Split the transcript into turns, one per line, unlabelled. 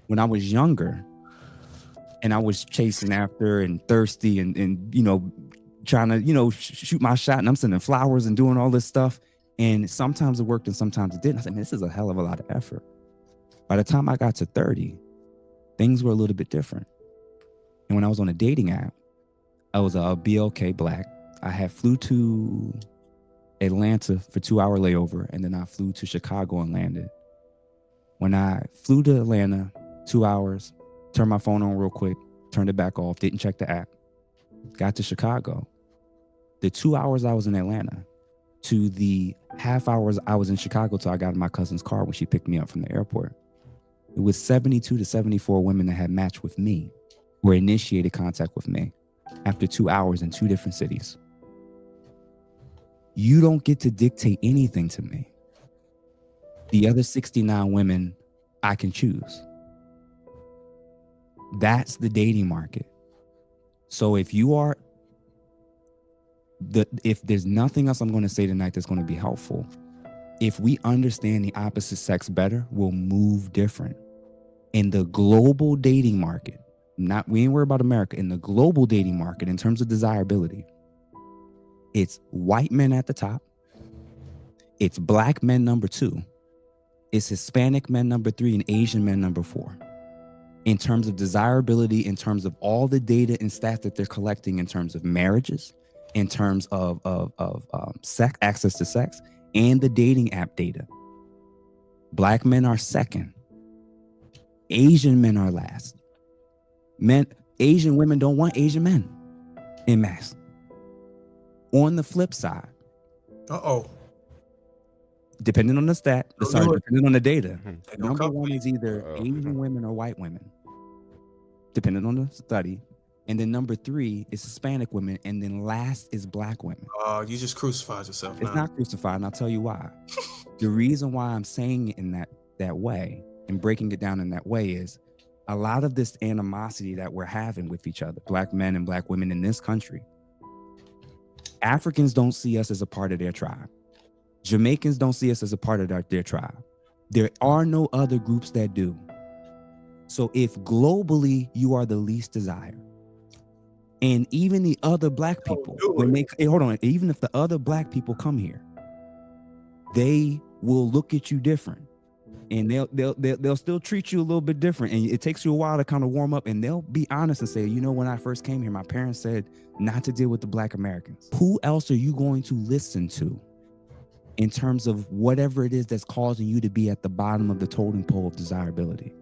when I was younger and I was chasing after and thirsty and you know, trying to, you know, shoot my shot, and I'm sending flowers and doing all this stuff. And sometimes it worked and sometimes it didn't. I said, man, this is a hell of a lot of effort. By the time I got to 30, things were a little bit different. And when I was on a dating app, I was a BLK Black. I had flew to Atlanta for 2-hour layover, and then I flew to Chicago and landed. When I flew to Atlanta, 2 hours, turned my phone on real quick, turned it back off, didn't check the app, got to Chicago. The 2 hours I was in Atlanta to the half hours I was in Chicago till I got in my cousin's car when she picked me up from the airport, it was 72 to 74 women that had matched with me or initiated contact with me after 2 hours in 2 different cities. You don't get to dictate anything to me. The other 69 women, I can choose. That's the dating market. So if you are if there's nothing else I'm going to say tonight that's going to be helpful, if we understand the opposite sex better, we'll move different. In the global dating market, we ain't worried about America. In the global dating market, in terms of desirability, it's white men at the top. It's black men number 2. It's Hispanic men number 3 and Asian men number 4. In terms of desirability, in terms of all the data and stats that they're collecting in terms of marriages, in terms of sex, access to sex, and the dating app data. Black men are second. Asian men are last. Asian women don't want Asian men en masse. On the flip side, depending on the stat, depending on the data, number 1 is either Asian women or white women, depending on the study. And then number 3 is Hispanic women. And then last is black women.
You just crucified yourself.
It's not crucified, and I'll tell you why. The reason why I'm saying it in that way and breaking it down in that way is a lot of this animosity that we're having with each other, black men and black women in this country. Africans don't see us as a part of their tribe. Jamaicans don't see us as a part of their tribe. There are no other groups that do. So if globally you are the least desired, and even the other black people, even if the other black people come here, they will look at you different, and they'll still treat you a little bit different. And it takes you a while to kind of warm up, and they'll be honest and say, you know, when I first came here, my parents said not to deal with the black Americans. Who else are you going to listen to in terms of whatever it is that's causing you to be at the bottom of the totem pole of desirability?